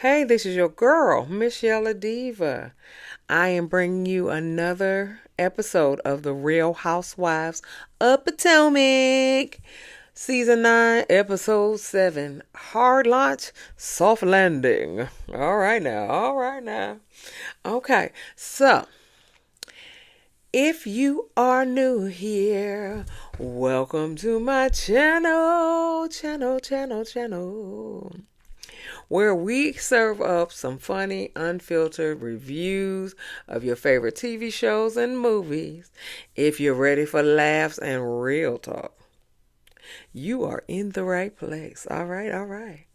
Hey, this is your girl, msyelladiva. I am bringing you another episode of The Real Housewives of Potomac. Season 9, Episode 7. Hard launch, soft landing. All right now. Okay, so if you are new here, welcome to my channel, where we serve up some funny, unfiltered reviews of your favorite TV shows and movies. If you're ready for laughs and real talk, you are in the right place. All right.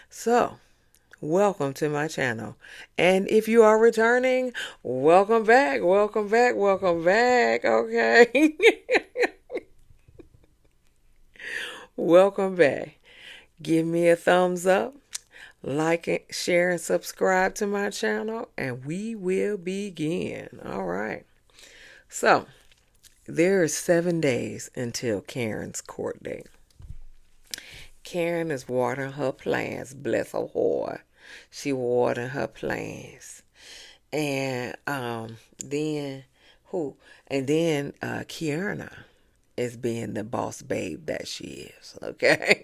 So, welcome to my channel. And if you are returning, welcome back. Okay. Welcome back. Give me a thumbs up, like it, share, and subscribe to my channel, and we will begin. All right. So, there is 7 days until Karen's court date. Karen is watering her plans. Bless her heart. She watering her plans. And then who? And then Kiana is being the boss babe that she is. Okay.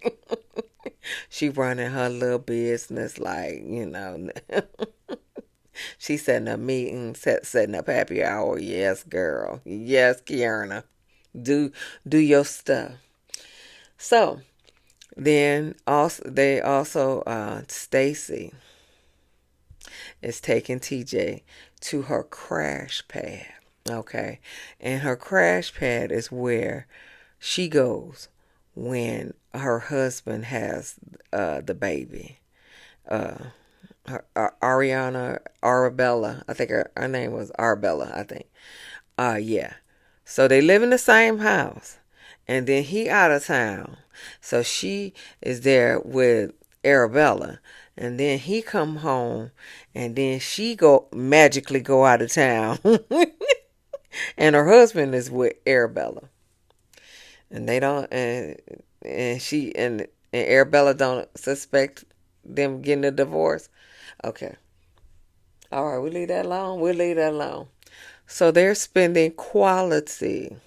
She running her little business like. She setting up meetings, setting up happy hour. Yes, girl. Yes, Kiana. Do your stuff. So then Stacy is taking TJ to her crash pad. Okay. And her crash pad is where she goes when her husband has the baby. Ariana Arabella. I think her name was Arabella, I think. Yeah. So they live in the same house. And then he out of town. So she is there with Arabella. And then he come home and then she magically go out of town. And her husband is with Arabella. And they don't and Arabella don't suspect them getting a divorce. Okay. All right, we'll leave that alone. So they're spending quality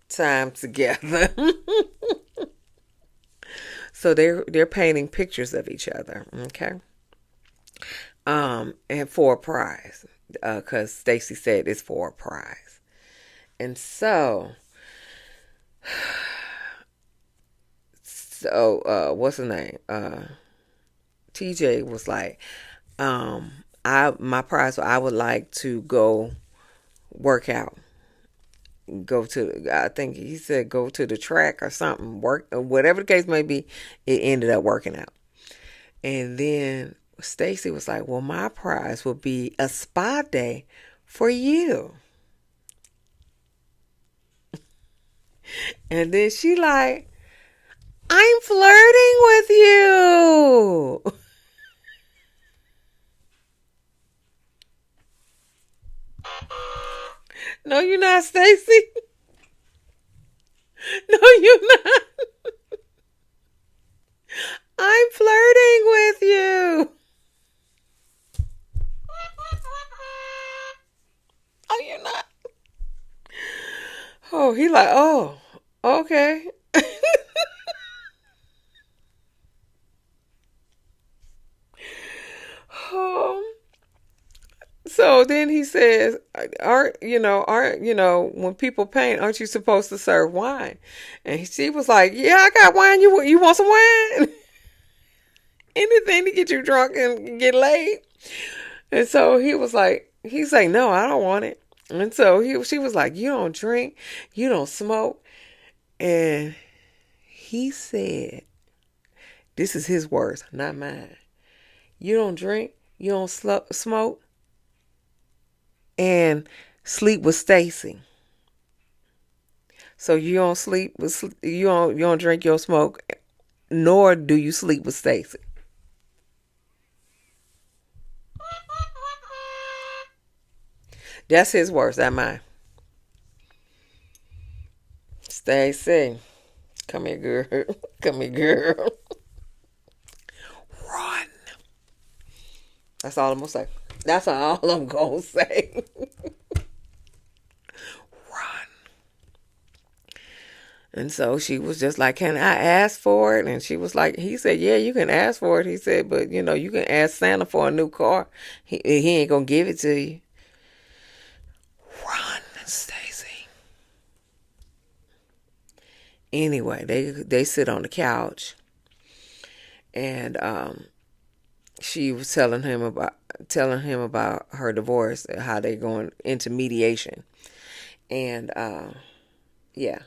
time together. So they're painting pictures of each other, okay? And for a prize. Cuz Stacy said it's for a prize. And what's the name? TJ was like, my prize, I would like to go work out. I think he said go to the track or something, work, or whatever the case may be. It ended up working out. And then Stacy was like, well, my prize would be a spa day for you. And then she like, I'm flirting with you. No, you're not, Stacy. No, you're not. I'm flirting with you. Oh, you're not. Oh, he like, oh, okay. um, so then he says, aren't when people paint, aren't you supposed to serve wine? And she was like, yeah, I got wine. You want some wine? Anything to get you drunk and get laid. And so he's like, no, I don't want it. And so she was like, you don't drink, you don't smoke. And he said, this is his words, not mine. You don't drink, you don't smoke, and sleep with Stacy. So you don't you don't drink, you don't smoke, nor do you sleep with Stacy. That's his words, not mine. Stacy, come here, girl. Come here, girl. That's all I'm gonna say. That's all I'm gonna say. Run. And so she was just like, "Can I ask for it?" And she was like, he said, "Yeah, you can ask for it." He said, "But you can ask Santa for a new car. He ain't gonna give it to you." Run, Stacy. Anyway, they sit on the couch, and she was telling him about her divorce, how they going into mediation, and yeah,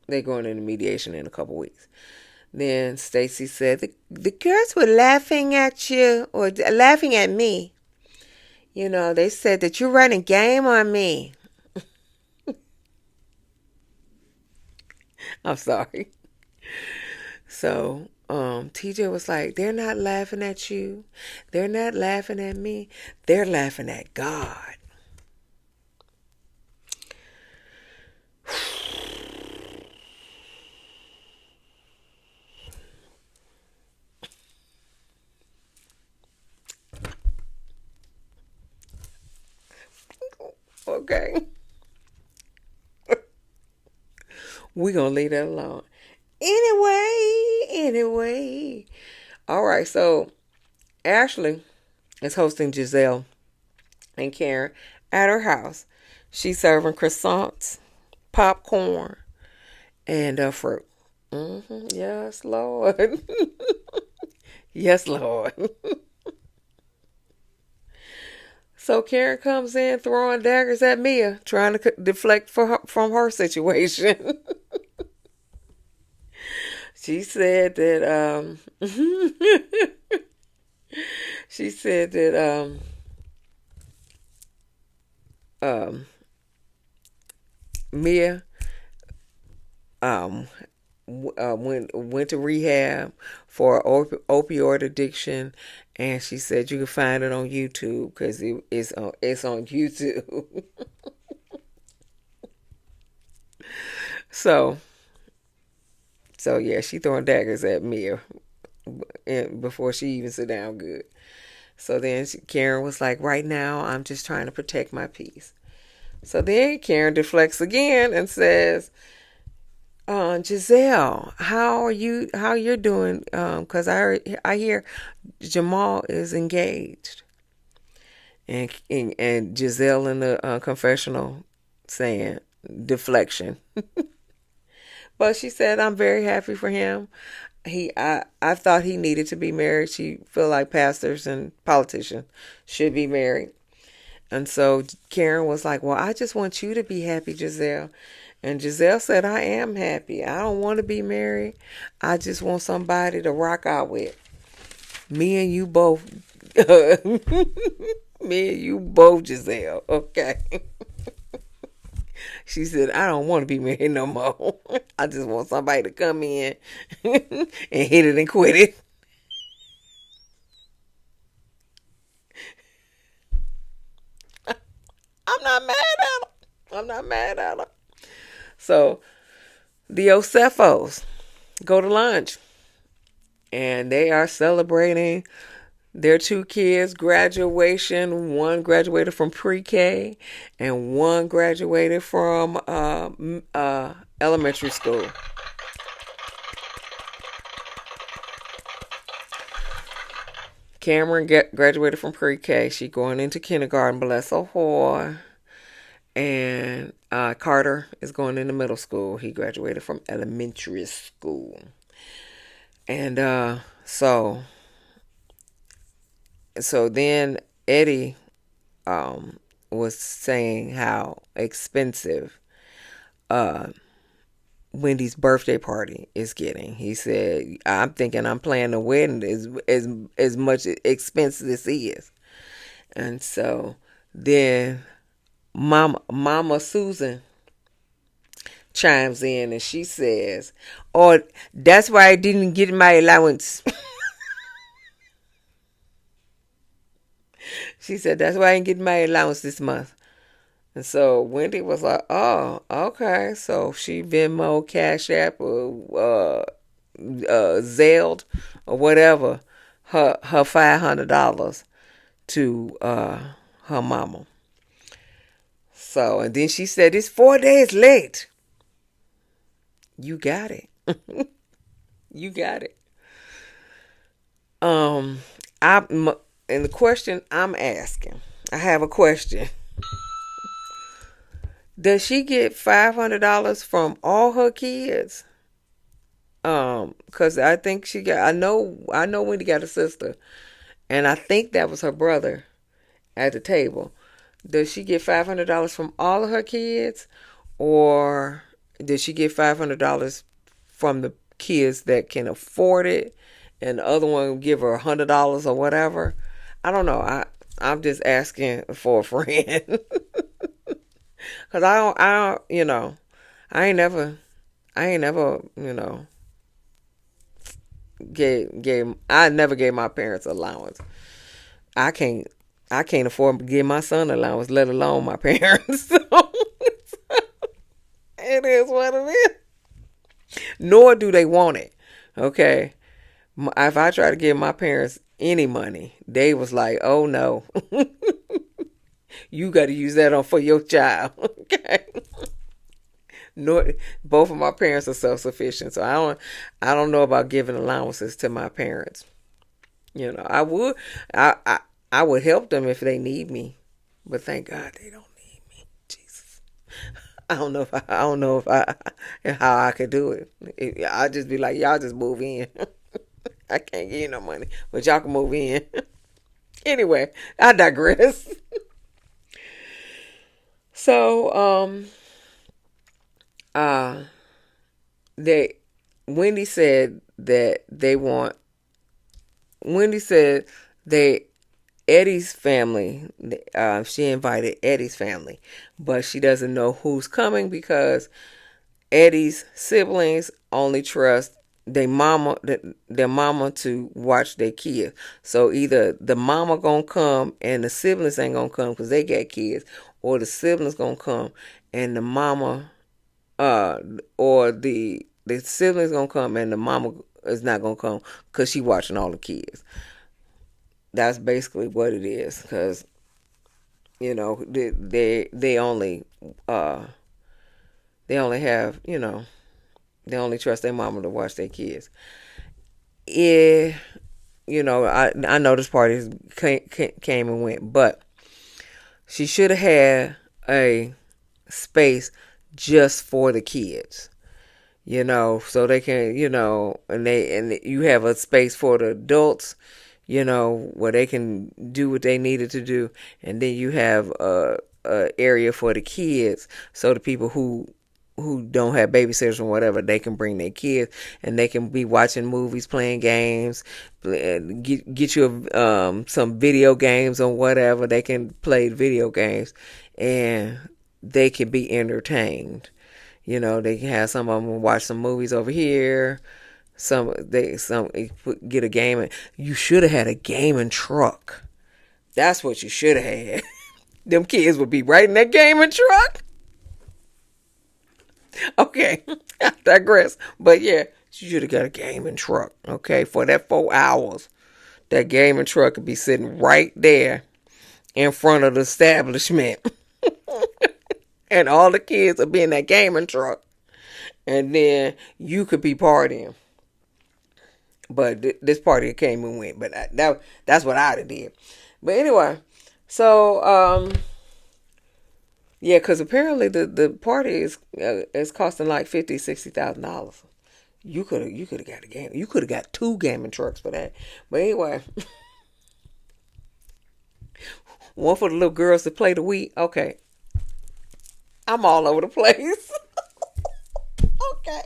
they're going into mediation in a couple weeks. Then Stacy said the girls were laughing at you or laughing at me. They said that you're running game on me. I'm sorry. So TJ was like, they're not laughing at you. They're not laughing at me. They're laughing at God. Okay. We're going to leave that alone. Anyway. All right, so Ashley is hosting Giselle and Karen at her house. She's serving croissants, popcorn, and fruit. Yes, Lord. Yes, Lord. So Karen comes in throwing daggers at Mia, trying to deflect from her situation. She said that she said that Mia went to rehab for opioid addiction, and she said you can find it on YouTube because it's on YouTube. So yeah, she throwing daggers at Mia before she even sit down good. So then Karen was like, right now I'm just trying to protect my peace. So then Karen deflects again and says, Giselle, how you're doing? Because I hear Jamal is engaged, and Giselle in the confessional saying deflection. But she said, I'm very happy for him. I thought he needed to be married. She feel like pastors and politicians should be married. And so Karen was like, well, I just want you to be happy, Giselle. And Giselle said, I am happy. I don't want to be married. I just want somebody to rock out with. Me and you both. Me and you both, Giselle. Okay. She said, I don't want to be married no more. I just want somebody to come in and hit it and quit it. I'm not mad at her. I'm not mad at her. So the Osefos go to lunch, and they are celebrating their two kids' graduation. One graduated from pre-K, and one graduated from elementary school. Cameron graduated from pre-K. She going into kindergarten, bless her heart. And Carter is going into middle school. He graduated from elementary school. And so then Eddie was saying how expensive Wendy's birthday party is getting. He said, I'm thinking I'm planning a wedding as much expense as this is. And so then Mama Susan chimes in and she says, oh, that's why I didn't get my allowance. She said, that's why I didn't get my allowance this month. And so Wendy was like, oh, okay. So she Venmo, Cashapp, or Zelled, or whatever, her $500 to her mama. So, and then she said, it's 4 days late. You got it. You got it. Um, and the question I'm asking, I have a question. Does she get $500 from all her kids? Cause I think she got. I know Wendy got a sister, and I think that was her brother at the table. Does she get $500 from all of her kids, or did she get $500 from the kids that can afford it, and the other one give her $100 or whatever? I don't know. I'm just asking for a friend, cause I don't, I ain't never, I never gave my parents allowance. I can't I can't afford to give my son allowance, let alone my parents. So it is what it is. Nor do they want it. Okay. If I try to give my parents any money, they was like, "Oh no, you got to use that on for your child." Okay. Nor both of my parents are self sufficient, so I don't know about giving allowances to my parents. I would I I would help them if they need me, but thank God they don't need me. Jesus, I don't know if I how I could do it. I'll just be like, y'all just move in. I can't give you no money, but y'all can move in. Anyway, I digress. So uh they Wendy said that they want Wendy said they Eddie's family. She invited Eddie's family, but she doesn't know who's coming because Eddie's siblings only trust their mama to watch their kids. So either the mama gonna come and the siblings ain't gonna come because they got kids, or the siblings gonna come and the mama uh or the siblings gonna come and the mama is not gonna come because she watching all the kids. That's basically what it is, because they only uh they only have they only trust their mama to watch their kids. Yeah, I know this party came and went, but she should have had a space just for the kids, so they can, and you have a space for the adults, where they can do what they needed to do, and then you have a area for the kids, so the people who don't have babysitters or whatever, they can bring their kids and they can be watching movies, playing games, get you some video games or whatever. They can play video games and they can be entertained. They can have some of them watch some movies over here. Some get a game. You should have had a gaming truck. That's what you should have had. Them kids would be right in that gaming truck. Okay, I digress. But yeah, you should have got a gaming truck. Okay, for that 4 hours, that gaming truck could be sitting right there in front of the establishment, and all the kids would be in that gaming truck, and then you could be partying. But this party came and went. But that's what I did. But anyway, so yeah, because apparently the party is costing like $50,000-$60,000. You could have got a game. You could have got 2 gaming trucks for that. But anyway, one for the little girls to play the Wii. Okay, I'm all over the place. Okay.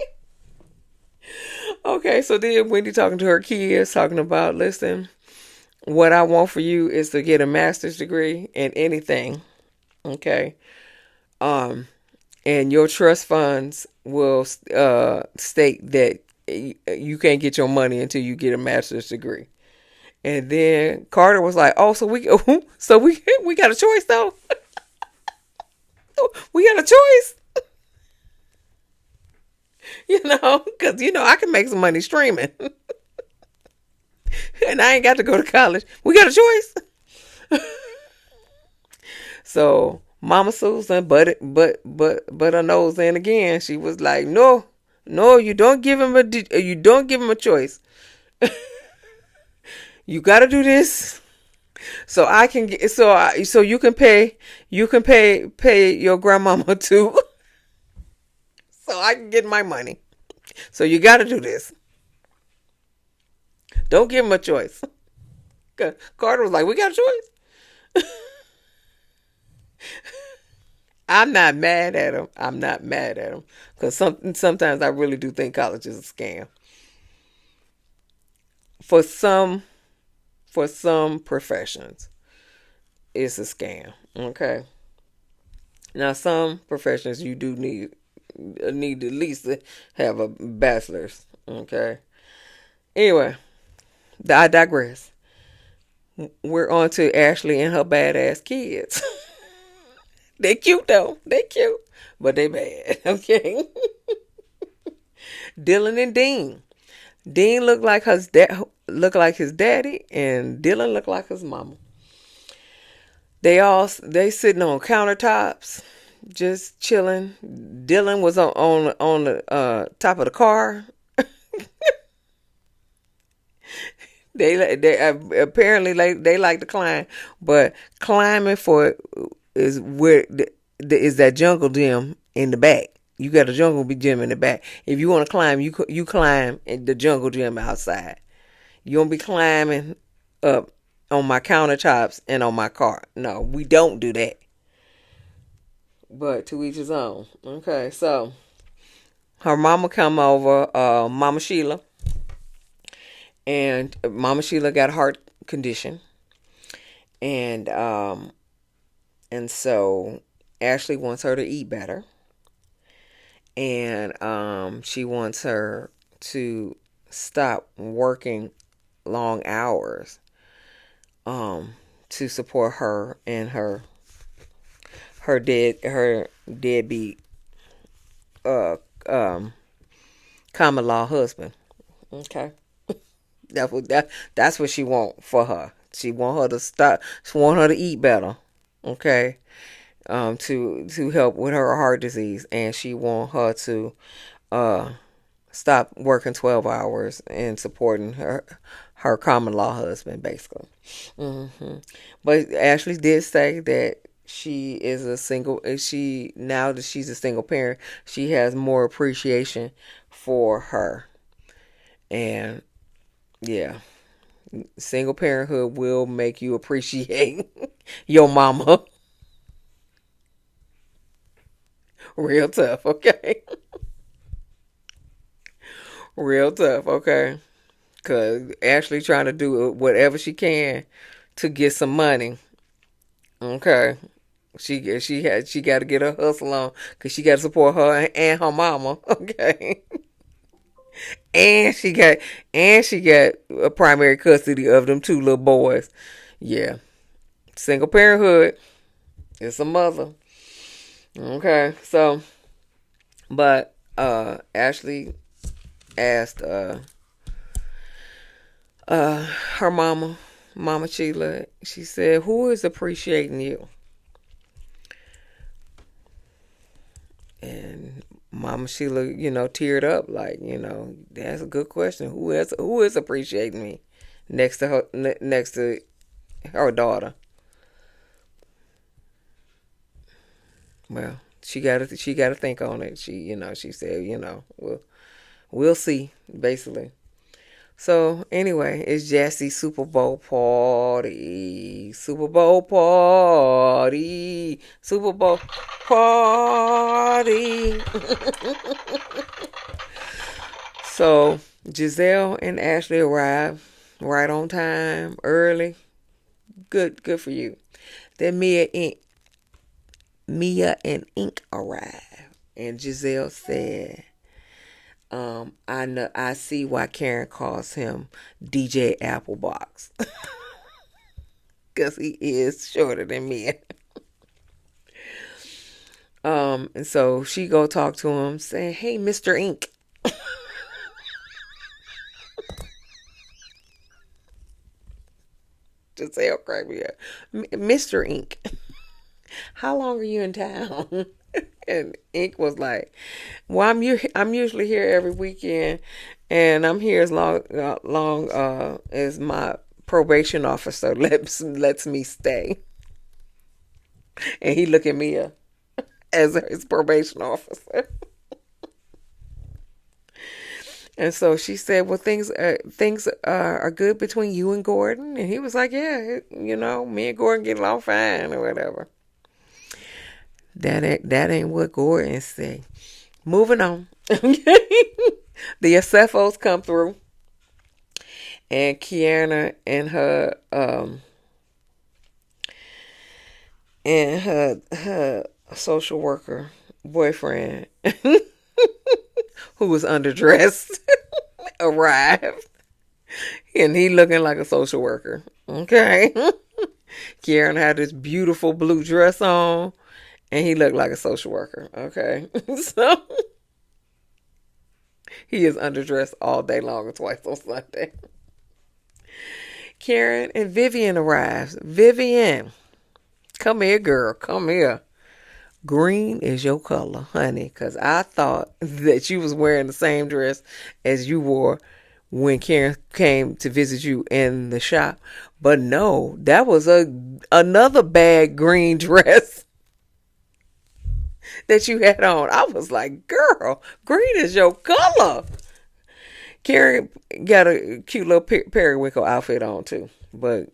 Okay, so then Wendy talking to her kids, talking about, listen, what I want for you is to get a master's degree in anything. Okay. And your trust funds will state that you can't get your money until you get a master's degree. And then Carter was like, "Oh, so we we got a choice though. We got a choice, because I can make some money streaming, and I ain't got to go to college. We got a choice." So Mama Susan but her nose in again. She was like, "No, no, you don't give him a choice. You got to do this so I can get so you can pay your grandmama too, so I can get my money. So you got to do this. Don't give him a choice." Carter was like, "We got a choice." I'm not mad at him. I'm not mad at him because sometimes I really do think college is a scam for some professions. It's a scam. Okay. Now some professions you do need at least to have a bachelor's. Okay. Anyway, I digress. We're on to Ashley and her badass kids. They cute though. They cute, but they bad. Okay. Dylan and Dean. Dean looked like his daddy, and Dylan looked like his mama. They sitting on countertops, just chilling. Dylan was on the top of the car. They apparently they like to climb, but climbing for is where is that jungle gym in the back. You got a jungle gym in the back. If you want to climb, you climb in the jungle gym outside. You don't be climbing up on my countertops and on my car. No, we don't do that. But to each his own. Okay, so her mama come over, Mama Sheila, and Mama Sheila got a heart condition, and so Ashley wants her to eat better, and she wants her to stop working long hours to support her and her deadbeat uh um common law husband. Okay. That's what she want for her. She want her to stop. She want her to eat better. Okay. To help with her heart disease, and she want her to uh stop working 12 hours and supporting her common law husband, basically. But Ashley did say that she is a single. She now that she's a single parent, she has more appreciation for her, and yeah, single parenthood will make you appreciate your mama. Real tough, okay? Real tough, okay? Cause Ashley trying to do whatever she can to get some money. Okay, she got to get her hustle on because she got to support her and her mama. Okay, and she got a primary custody of them two little boys. Yeah, single parenthood. It's a mother. Okay, so but Ashley asked her Mama Sheila. She said, "Who is appreciating you?" And Mama Sheila, teared up like, that's a good question. Who is appreciating me next to her daughter? Well, she got to think on it. She said, we'll see, basically. So anyway, it's Jassi Super Bowl party. Super Bowl party. Super Bowl party. So Giselle and Ashley arrived right on time, early. Good for you. Then Mia and Ink arrived. And Giselle said, I see why Karen calls him DJ Applebox. Because he is shorter than me. And so she go talk to him saying, "Hey, Mr. Ink." Just Giselle cracked me up. Mr. Ink, how long are you in town? And Ink was like, well, I'm usually here every weekend, and I'm here as long as my probation officer lets me stay. And he look at me as his probation officer. And so she said, well, things are good between you and Gordon. And he was like, yeah, me and Gordon get along fine or whatever. That ain't what Gordon said. Moving on. The SFOs come through, and Kiana and her social worker boyfriend, who was underdressed, arrived, and he looking like a social worker. Okay. Kiana had this beautiful blue dress on, and he looked like a social worker. Okay. So he is underdressed all day long and twice on Sunday. Karen and Vivian arrives. Vivian, come here, girl. Come here. Green is your color, honey, because I thought that you was wearing the same dress as you wore when Karen came to visit you in the shop. But no, that was another bad green dress that you had on. I was like, girl, green is your color. Karen got a cute little periwinkle outfit on too. But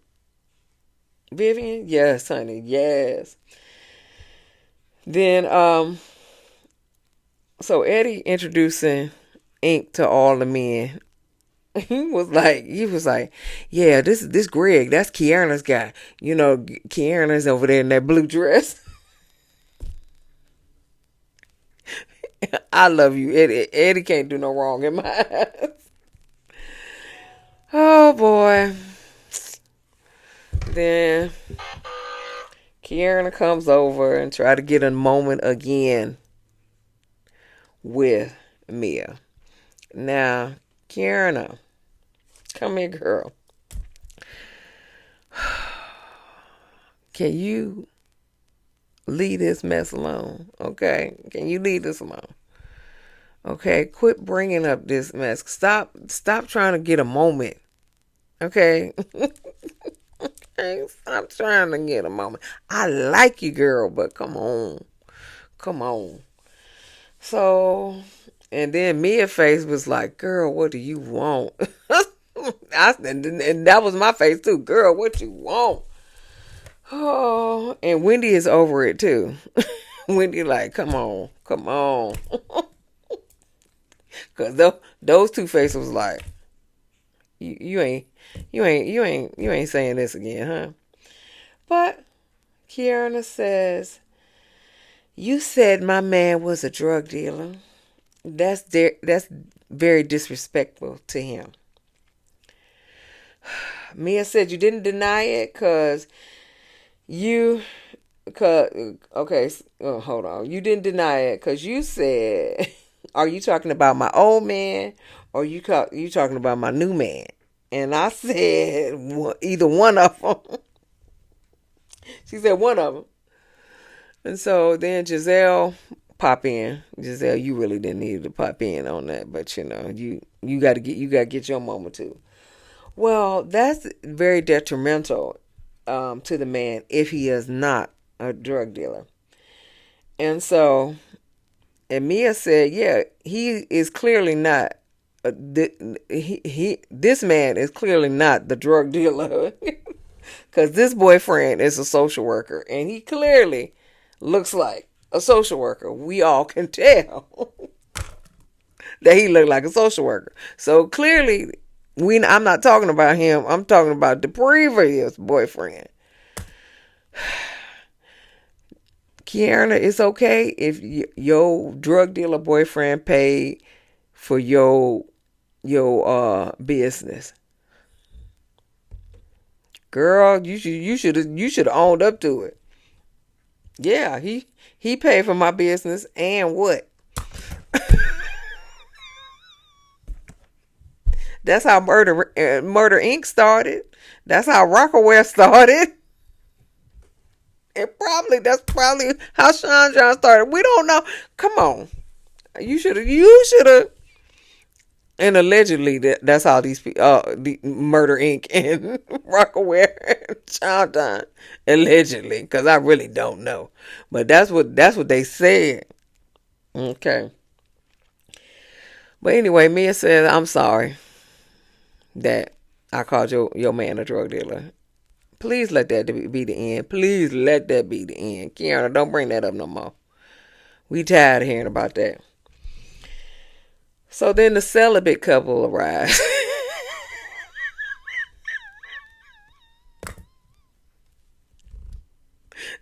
Vivian, yes, honey, yes. Then so Eddie introducing Ink to all the men. He was like, yeah, this Greg, that's Kiana's guy. Kiana's over there in that blue dress. I love you, Eddie. Eddie can't do no wrong in my eyes. Oh boy. Then Kiana comes over and try to get a moment again with Mia. Now, Kiana, come here, girl. Can you leave this mess alone? Okay? Can you leave this alone? Okay? Quit bringing up this mess. Stop trying to get a moment. Okay? Stop trying to get a moment. I like you, girl, but come on. So, and then Mia's face was like, girl, what do you want? And that was my face too. Girl, what you want? Oh, and Wendy is over it too. Wendy like, come on. Because those two faces was like, you ain't saying this again, huh? But Kiana says, you said my man was a drug dealer. That's very disrespectful to him. Mia said you didn't deny it hold on. You didn't deny it because you said, are you talking about my old man or you talking about my new man? And I said, either one of them. She said one of them. And so then Giselle pop in. Giselle, you really didn't need to pop in on that, but you got to get your moment too. Well, that's very detrimental to the man if he is not a drug dealer. And so, and Mia said, yeah, he is clearly not. This man is clearly not the drug dealer because this boyfriend is a social worker and he clearly looks like a social worker. We all can tell that he looked like a social worker. So clearly, I'm not talking about him. I'm talking about the previous boyfriend. Kiana, it's okay if your drug dealer boyfriend paid for your business. Girl, you should have owned up to it. Yeah, he paid for my business and what? That's how Murder Inc. started. That's how Rockaware started. That's probably how Sean John started. We don't know. Come on. You should have and allegedly that's how these people the Murder Inc. and Rockaware and Sean John. Allegedly, because I really don't know. But that's what they said. Okay. But anyway, Mia said, I'm sorry that I called your man a drug dealer. Please let that be the end. Please let that be the end. Kiana, don't bring that up no more. We tired of hearing about that. So then the celibate couple arrives.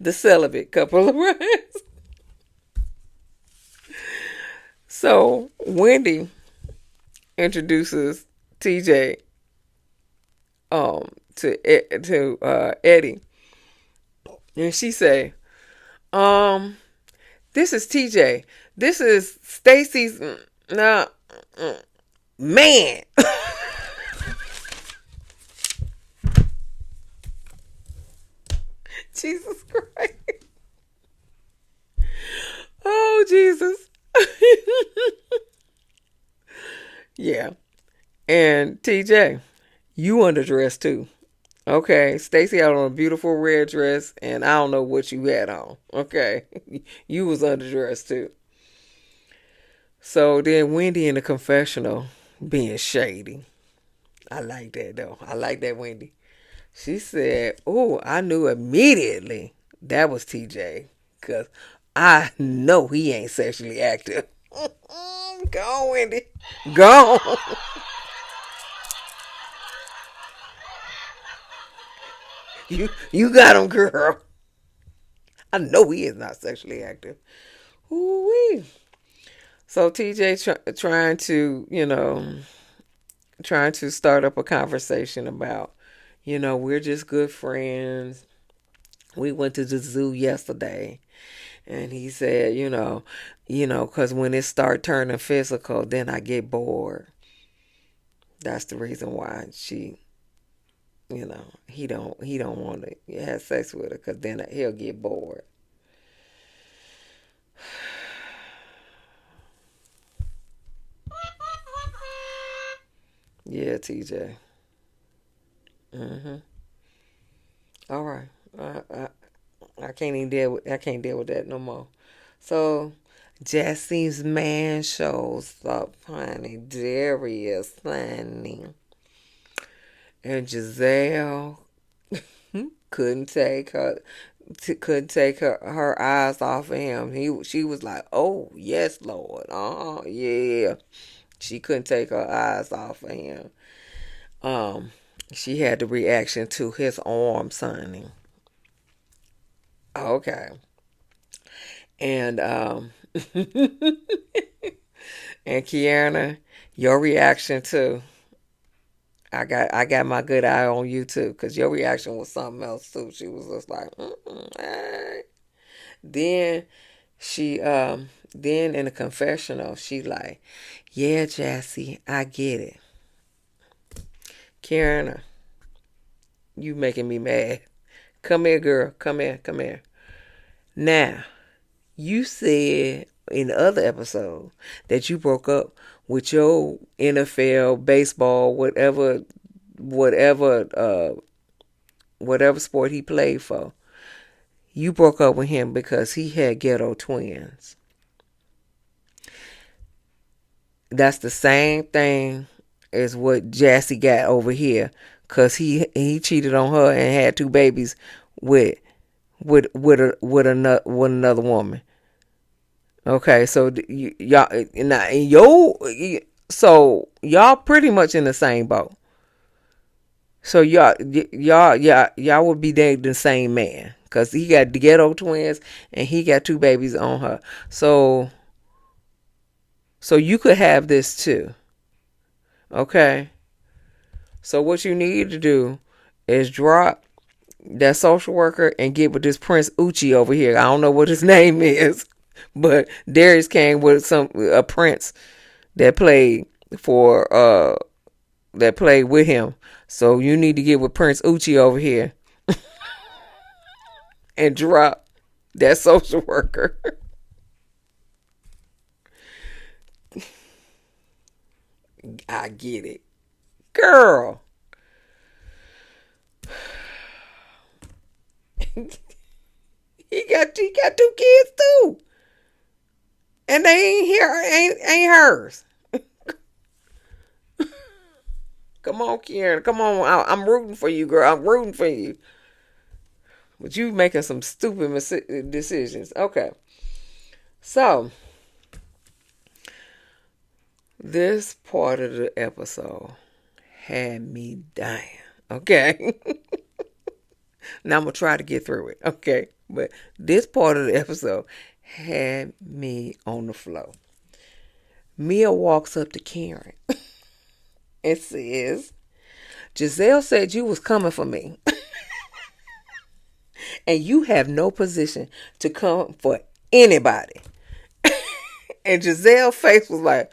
The celibate couple arrives. So Wendy introduces TJ to Eddie, and she say, this is TJ. This is Stacy's man. Jesus Christ. Oh, Jesus. Yeah. And TJ, you underdressed too. Okay. Stacy had on a beautiful red dress, and I don't know what you had on. Okay. You was underdressed too. So then Wendy in the confessional being shady. I like that though. I like that, Wendy. She said, oh, I knew immediately that was TJ. Because I know he ain't sexually active. Go on, Wendy. Go on. You got him, girl. I know he is not sexually active. Ooh-wee. So TJ trying to start up a conversation about, we're just good friends. We went to the zoo yesterday. And he said, because when it start turning physical, then I get bored. That's the reason why he don't want to have sex with her, because then he'll get bored. Yeah, TJ. All right. I can't even I can't deal with that no more. So Jassi's man shows up, honey. Darius, honey. And Giselle couldn't take her eyes off of him. She was like, oh yes, Lord. Oh yeah. She couldn't take her eyes off of him. She had the reaction to his arm, honey. Okay. And and Kiana, your reaction too. I got my good eye on you too, because your reaction was something else too. She was just like, right. Then then in the confessional, she like, yeah, Jassi, I get it. Kiana, you making me mad. Come here, girl. Come here. Now, you said in the other episode that you broke up with your NFL, baseball, whatever sport he played for. You broke up with him because he had ghetto twins. That's the same thing as what Jassi got over here, because he cheated on her and had two babies with another woman. Okay, so y'all pretty much in the same boat. So y'all would be dating the same man, because he got the ghetto twins and he got two babies on her. So you could have this too. Okay. So what you need to do is drop that social worker and get with this Prince Uchi over here. I don't know what his name is, but Darius came with a prince that played with him. So you need to get with Prince Uchi over here and drop that social worker. I get it. Girl. He got two kids too. And they ain't here ain't hers. Come on, Karen. Come on. I'm rooting for you, girl. I'm rooting for you. But you making some stupid decisions. Okay. So, this part of the episode had me dying. Okay. Now I'm going to try to get through it. Okay. But this part of the episode had me on the floor. Mia walks up to Karen and says, Giselle said you was coming for me. And you have no position to come for anybody. And Giselle's face was like,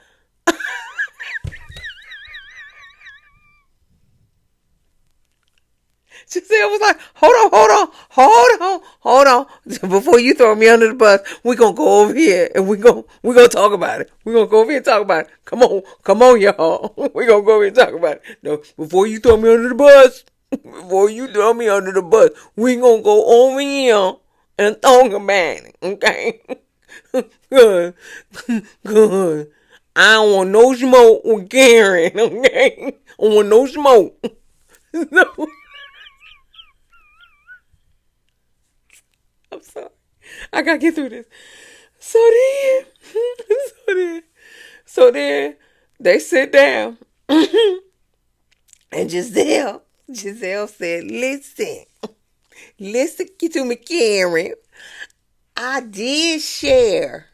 Giselle was like, hold on. Before you throw me under the bus, we're going to go over here and we're going to talk about it. We're going to go over here and talk about it. Come on, y'all. We're going to go over here and talk about it. No, before you throw me under the bus, we going to go over here and talk about it. Okay? Good. I don't want no smoke with Karen. Okay? I don't want no smoke. No. I'm sorry. I gotta get through this. So then they sit down. And Giselle said, listen to me, Karen. I did share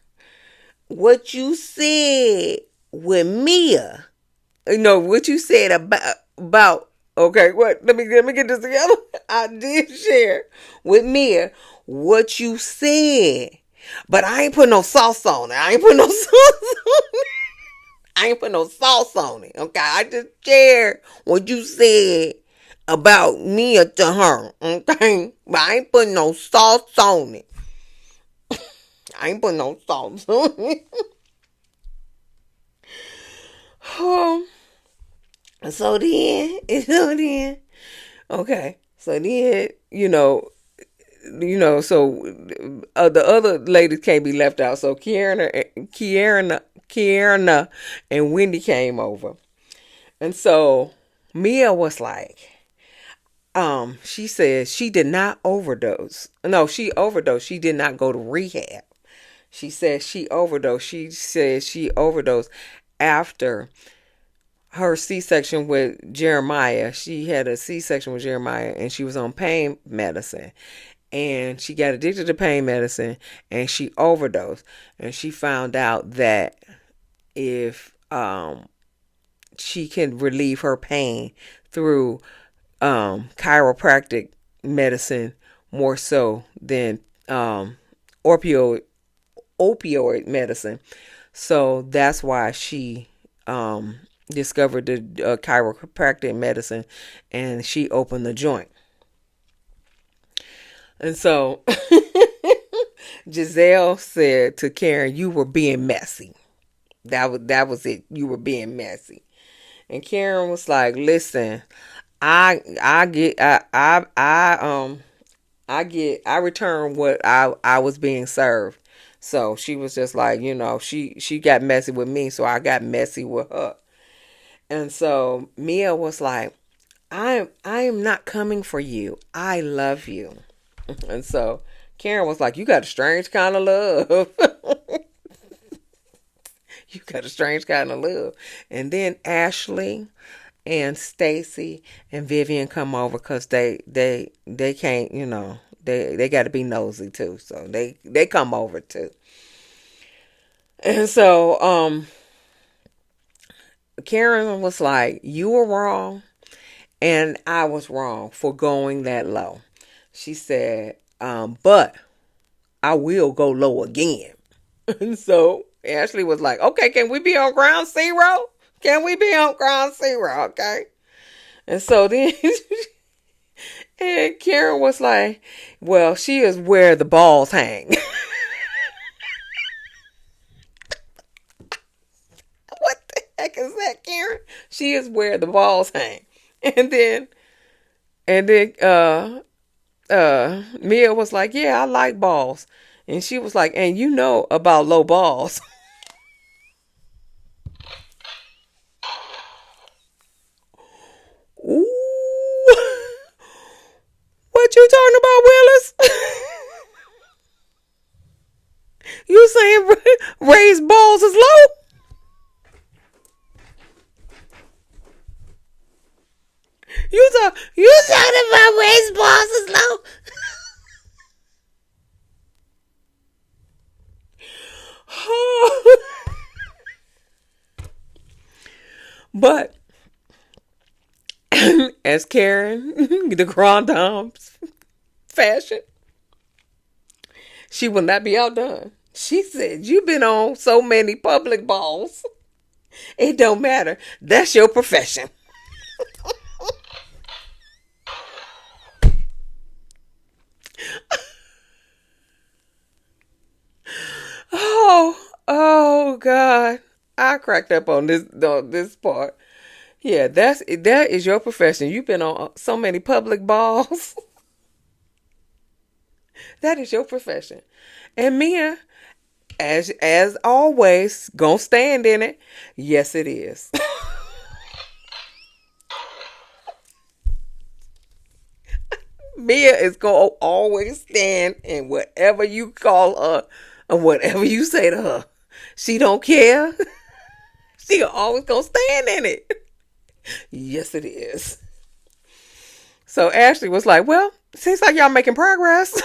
what you said with Mia. You know, what you said about okay, what? Let me get this together. I did share with Mia what you said. But I ain't put no sauce on it. I ain't put no sauce on it. Okay, I just shared what you said about Mia to her. Okay, but I ain't putting no sauce on it. I ain't putting no sauce on it. So then, okay. So then, so the other ladies can't be left out. So Kiana and Wendy came over. And so Mia was like, she said she did not overdose. No, she overdosed. She did not go to rehab. She said she overdosed. She said she overdosed after her C-section with Jeremiah. She had a C-section with Jeremiah and she was on pain medicine. And she got addicted to pain medicine and she overdosed. And she found out that if she can relieve her pain through chiropractic medicine more so than opioid medicine. So that's why she discovered the chiropractic medicine and she opened the joint. And so Giselle said to Karen, you were being messy. That was it. You were being messy. And Karen was like, listen, I return what I was being served. So she was just like, she got messy with me, so I got messy with her. And so Mia was like, I am not coming for you. I love you. And so Karen was like, you got a strange kind of love. You got a strange kind of love. And then Ashley and Stacy and Vivian come over because they can't, they got to be nosy too. So they come over too. And so Karen was like, you were wrong and I was wrong for going that low. She said, but I will go low again. And so Ashley was like, okay, can we be on ground zero? Okay? And so then and Karen was like, well, she is where the balls hang. What the heck is that, Karen? She is where the balls hang. And then and then Mia was like, yeah, I like balls. And she was like, and you know about low balls. Ooh. What you talking about, Willis? You saying raised balls is low? You talking about raised balls is low? But as Karen, the grand dame's fashion, she will not be outdone. She said, you've been on so many public balls. It don't matter. That's your profession. Oh God. I cracked up on this part. Yeah, that is your profession. You've been on so many public balls. That is your profession. And Mia, as always, gonna stand in it. Yes, it is. Mia is gonna always stand in whatever you call her or whatever you say to her. She don't care. She always gonna stand in it. Yes, it is. So Ashley was like, "Well, seems like y'all making progress."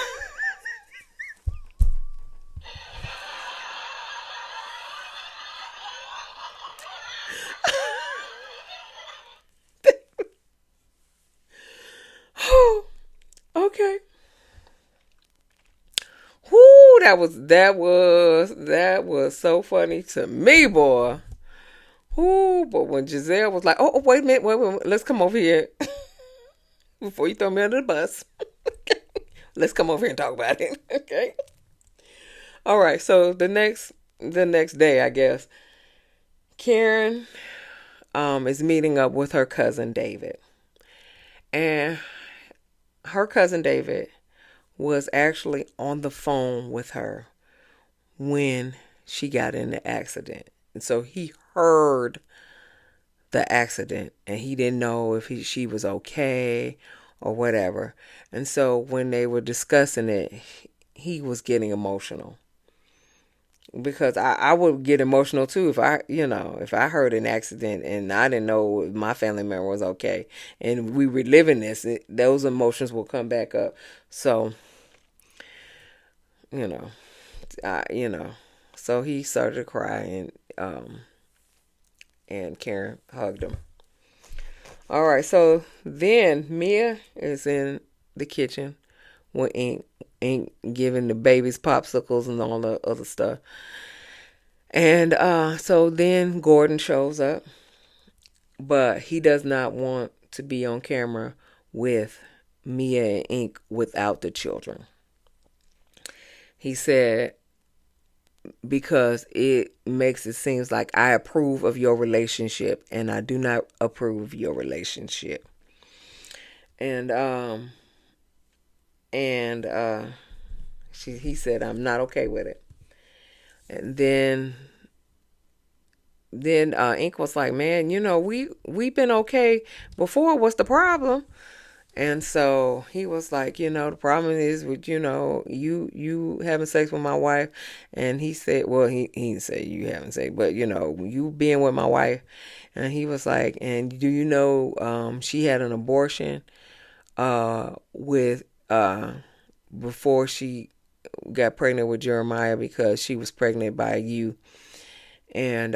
Okay. Whoo, that was so funny to me, boy. Whoo, but when Giselle was like, "Oh, wait a minute, wait, let's come over here before you throw me under the bus. Let's come over here and talk about it." Okay. All right. So the next day, I guess Karen is meeting up with her cousin David, and her cousin David was actually on the phone with her when she got in the accident. And so he heard the accident and he didn't know if she was okay or whatever. And so when they were discussing it, he was getting emotional. Because I would get emotional too if I heard an accident and I didn't know if my family member was okay and we were living this, those emotions will come back up. So, you know, I, you know, so he started to cry and Karen hugged him. All right, so then Mia is in the kitchen with Ink giving the babies popsicles and all the other stuff. And so then Gordon shows up, but he does not want to be on camera with Mia and Ink without the children. He said, because it makes it seems like I approve of your relationship and I do not approve of your relationship. And and he said I'm not okay with it. And then Ink was like, man, we've been okay before. What's the problem? And so he was like, the problem is with, you having sex with my wife. And he said, well, he didn't say you having sex, but, you being with my wife. And he was like, and do you know she had an abortion with before she got pregnant with Jeremiah because she was pregnant by you. And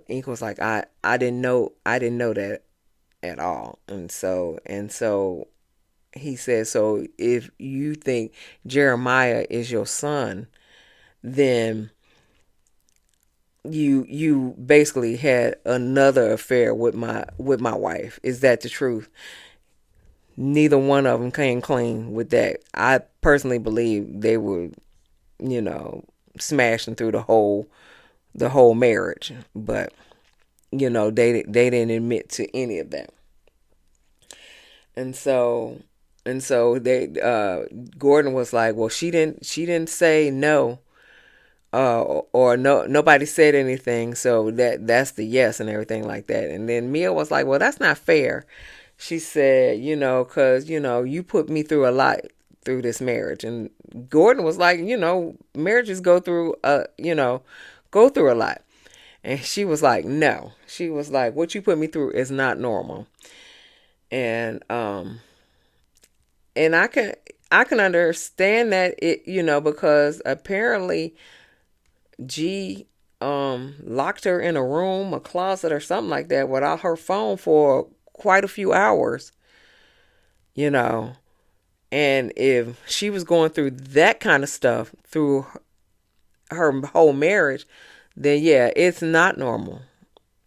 Ink was like, I didn't know that at all. And so he said, so if you think Jeremiah is your son, then you basically had another affair with my wife. Is that the truth? Neither one of them came clean with that. I personally believe they were, you know, smashing through the whole marriage, but they didn't admit to any of that. And so and so they Gordon was like, well, she didn't say no, or no, nobody said anything, so that's the yes and everything like that. And then Mia was like, well, that's not fair. She said, because you put me through a lot through this marriage. And Gordon was like, marriages go through a lot. And she was like, no. She was like, what you put me through is not normal. And I can understand that, because apparently G locked her in a room, a closet or something like that without her phone for quite a few hours, you know. And if she was going through that kind of stuff through her whole marriage, then yeah, it's not normal.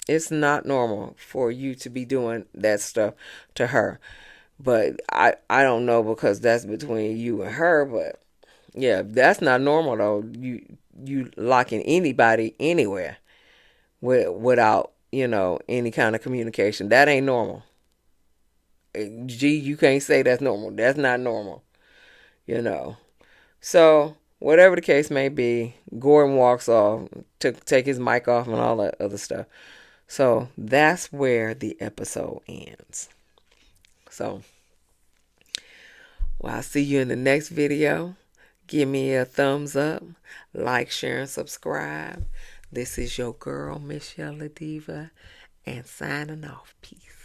It's not normal for you to be doing that stuff to her. But I don't know, because that's between you and her. But yeah, that's not normal though. You locking anybody anywhere without any kind of communication. That ain't normal. Gee, you can't say that's normal. That's not normal. You know. So whatever the case may be, Gordon walks off to take his mic off and all that other stuff. So that's where the episode ends. So, well, I'll see you in the next video. Give me a thumbs up, like, share, and subscribe. This is your girl, Miss Yella Diva, and signing off. Peace.